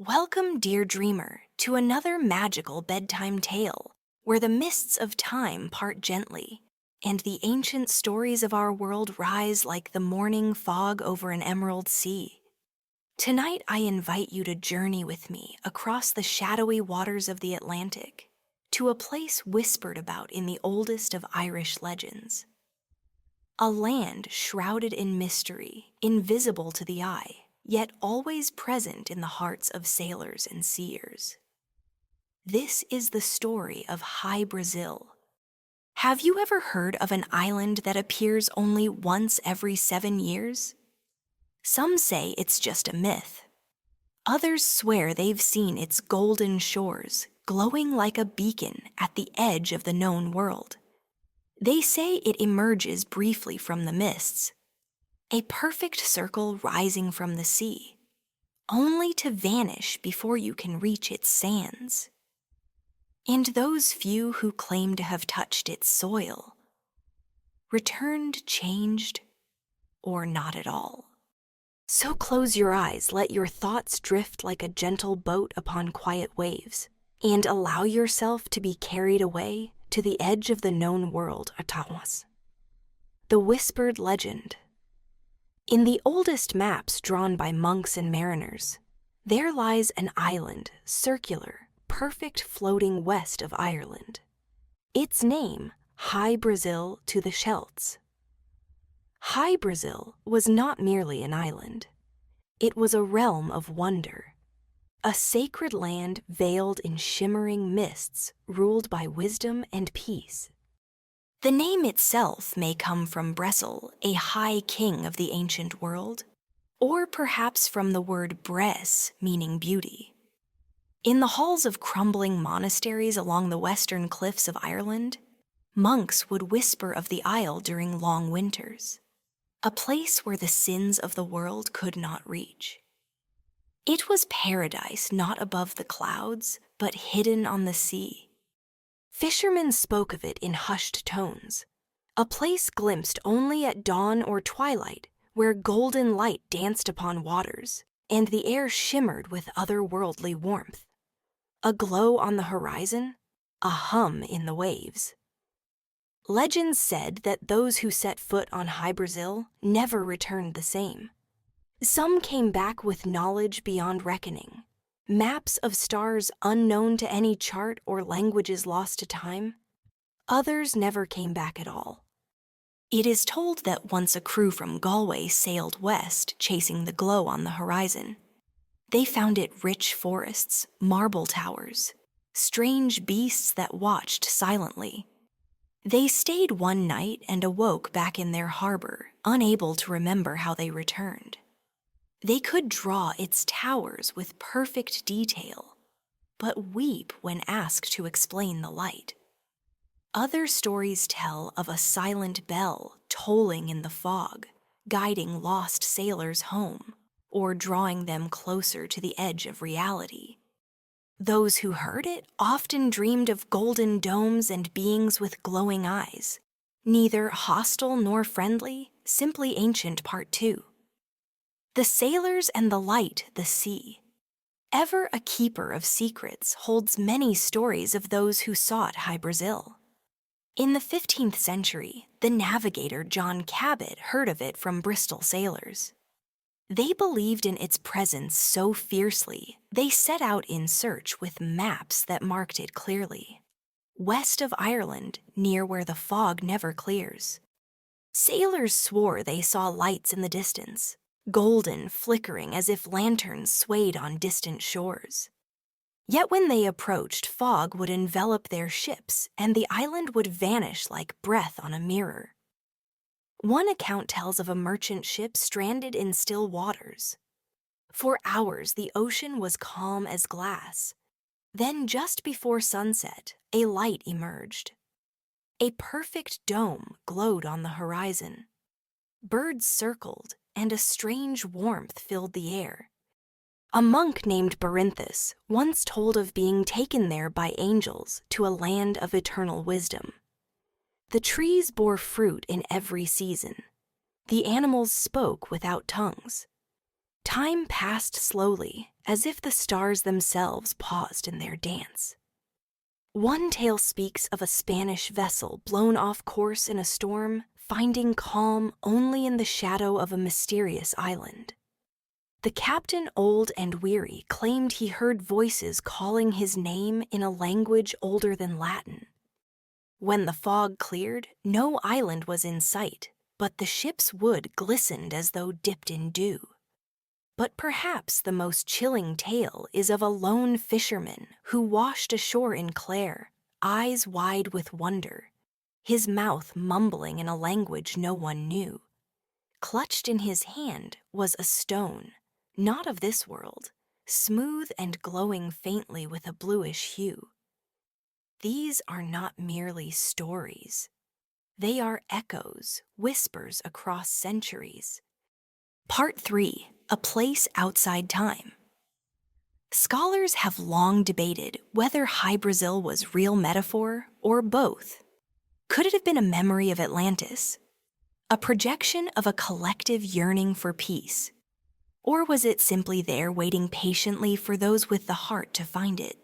Welcome, dear dreamer, to another magical bedtime tale, where the mists of time part gently, and the ancient stories of our world rise like the morning fog over an emerald sea. Tonight I invite you to journey with me across the shadowy waters of the Atlantic, to a place whispered about in the oldest of Irish legends. A land shrouded in mystery, invisible to the eye, yet always present in the hearts of sailors and seers. This is the story of Hy-Brasil. Have you ever heard of an island that appears only once every 7 years? Some say it's just a myth. Others swear they've seen its golden shores glowing like a beacon at the edge of the known world. They say it emerges briefly from the mists, a perfect circle rising from the sea, only to vanish before you can reach its sands. And those few who claim to have touched its soil returned changed or not at all. So close your eyes, let your thoughts drift like a gentle boat upon quiet waves, and allow yourself to be carried away to the edge of the known world, Atawas. The whispered legend. In the oldest maps drawn by monks and mariners, there lies an island, circular, perfect floating west of Ireland. Its name, Hy-Brasil to the Celts. Hy-Brasil was not merely an island. It was a realm of wonder, a sacred land veiled in shimmering mists, ruled by wisdom and peace. The name itself may come from Brasil, a high king of the ancient world, or perhaps from the word bres, meaning beauty. In the halls of crumbling monasteries along the western cliffs of Ireland, monks would whisper of the isle during long winters, a place where the sins of the world could not reach. It was paradise not above the clouds, but hidden on the sea. Fishermen spoke of it in hushed tones, a place glimpsed only at dawn or twilight, where golden light danced upon waters, and the air shimmered with otherworldly warmth. A glow on the horizon, a hum in the waves. Legends said that those who set foot on Hy-Brasil never returned the same. Some came back with knowledge beyond reckoning, maps of stars unknown to any chart or languages lost to time. Others never came back at all. It is told that once a crew from Galway sailed west, chasing the glow on the horizon. They found it rich forests, marble towers, strange beasts that watched silently. They stayed one night and awoke back in their harbor, unable to remember how they returned. They could draw its towers with perfect detail, but weep when asked to explain the light. Other stories tell of a silent bell tolling in the fog, guiding lost sailors home, or drawing them closer to the edge of reality. Those who heard it often dreamed of golden domes and beings with glowing eyes, neither hostile nor friendly, simply ancient. Part 2. The sailors and the light, the sea. Ever a keeper of secrets holds many stories of those who sought Hy-Brasil. In the 15th century, the navigator John Cabot heard of it from Bristol sailors. They believed in its presence so fiercely, they set out in search with maps that marked it clearly. West of Ireland, near where the fog never clears. Sailors swore they saw lights in the distance, golden, flickering as if lanterns swayed on distant shores. Yet when they approached, fog would envelop their ships, and the island would vanish like breath on a mirror. One account tells of a merchant ship stranded in still waters. For hours, the ocean was calm as glass. Then, just before sunset, a light emerged. A perfect dome glowed on the horizon. Birds circled, and a strange warmth filled the air. A monk named Berinthus once told of being taken there by angels to a land of eternal wisdom. The trees bore fruit in every season. The animals spoke without tongues. Time passed slowly, as if the stars themselves paused in their dance. One tale speaks of a Spanish vessel blown off course in a storm, finding calm only in the shadow of a mysterious island. The captain, old and weary, claimed he heard voices calling his name in a language older than Latin. When the fog cleared, no island was in sight, but the ship's wood glistened as though dipped in dew. But perhaps the most chilling tale is of a lone fisherman who washed ashore in Clare, eyes wide with wonder, his mouth mumbling in a language no one knew. Clutched in his hand was a stone, not of this world, smooth and glowing faintly with a bluish hue. These are not merely stories. They are echoes, whispers across centuries. Part 3. A Place Outside Time. Scholars have long debated whether Hy-Brasil was real metaphor or both. Could it have been a memory of Atlantis? A projection of a collective yearning for peace? Or was it simply there waiting patiently for those with the heart to find it?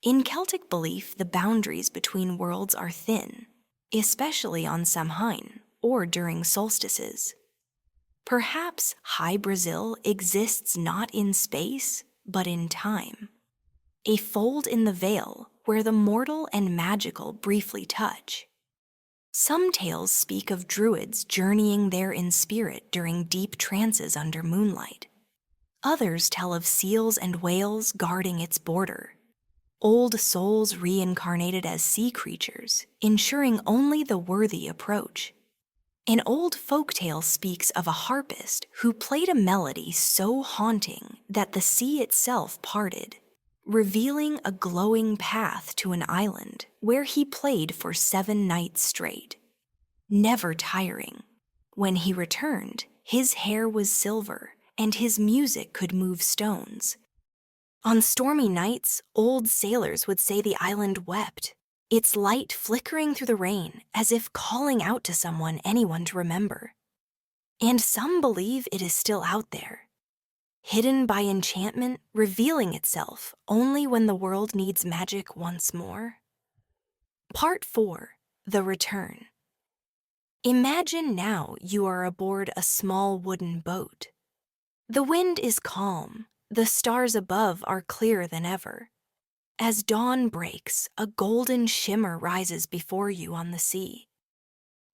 In Celtic belief, the boundaries between worlds are thin, especially on Samhain or during solstices. Perhaps Hy-Brasil exists not in space, but in time. A fold in the veil where the mortal and magical briefly touch. Some tales speak of druids journeying there in spirit during deep trances under moonlight. Others tell of seals and whales guarding its border. Old souls reincarnated as sea creatures, ensuring only the worthy approach. An old folktale speaks of a harpist who played a melody so haunting that the sea itself parted, revealing a glowing path to an island where he played for 7 nights straight. Never tiring. When he returned, his hair was silver and his music could move stones. On stormy nights, old sailors would say the island wept, its light flickering through the rain as if calling out to someone anyone to remember. And some believe it is still out there, hidden by enchantment, revealing itself only when the world needs magic once more. Part 4. The Return. Imagine now you are aboard a small wooden boat. The wind is calm, the stars above are clearer than ever. As dawn breaks, a golden shimmer rises before you on the sea.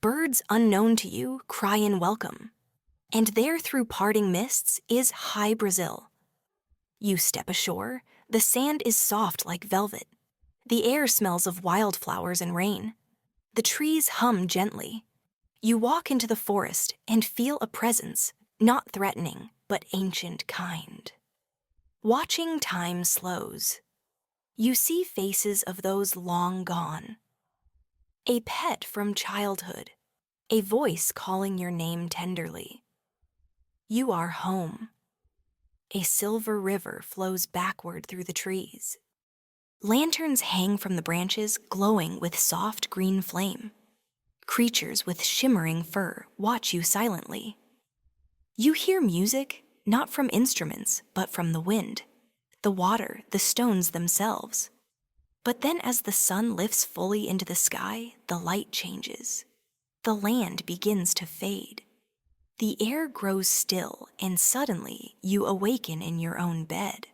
Birds unknown to you cry in welcome. And there through parting mists is Hy-Brasil. You step ashore, the sand is soft like velvet. The air smells of wildflowers and rain. The trees hum gently. You walk into the forest and feel a presence, not threatening, but ancient kind. Watching time slows. You see faces of those long gone. A pet from childhood, a voice calling your name tenderly. You are home. A silver river flows backward through the trees. Lanterns hang from the branches, glowing with soft green flame. Creatures with shimmering fur watch you silently. You hear music, not from instruments, but from the wind, the water, the stones themselves. But then as the sun lifts fully into the sky, the light changes. The land begins to fade. The air grows still, and suddenly you awaken in your own bed.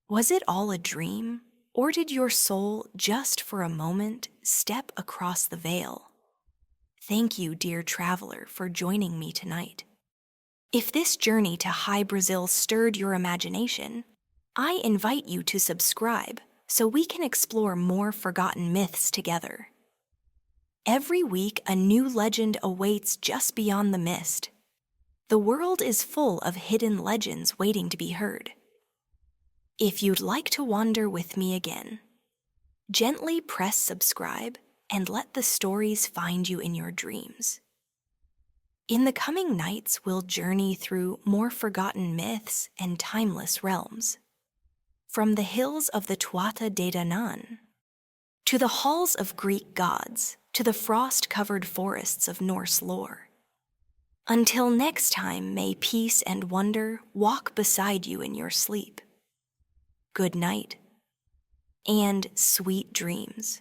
Was it all a dream, or did your soul, just for a moment, step across the veil? Thank you, dear traveler, for joining me tonight. If this journey to Hy-Brasil stirred your imagination, I invite you to subscribe so we can explore more forgotten myths together. Every week, a new legend awaits just beyond the mist. The world is full of hidden legends waiting to be heard. If you'd like to wander with me again, gently press subscribe and let the stories find you in your dreams. In the coming nights, we'll journey through more forgotten myths and timeless realms. From the hills of the Tuatha De Danann, to the halls of Greek gods, to the frost-covered forests of Norse lore. Until next time, may peace and wonder walk beside you in your sleep. Good night, and sweet dreams.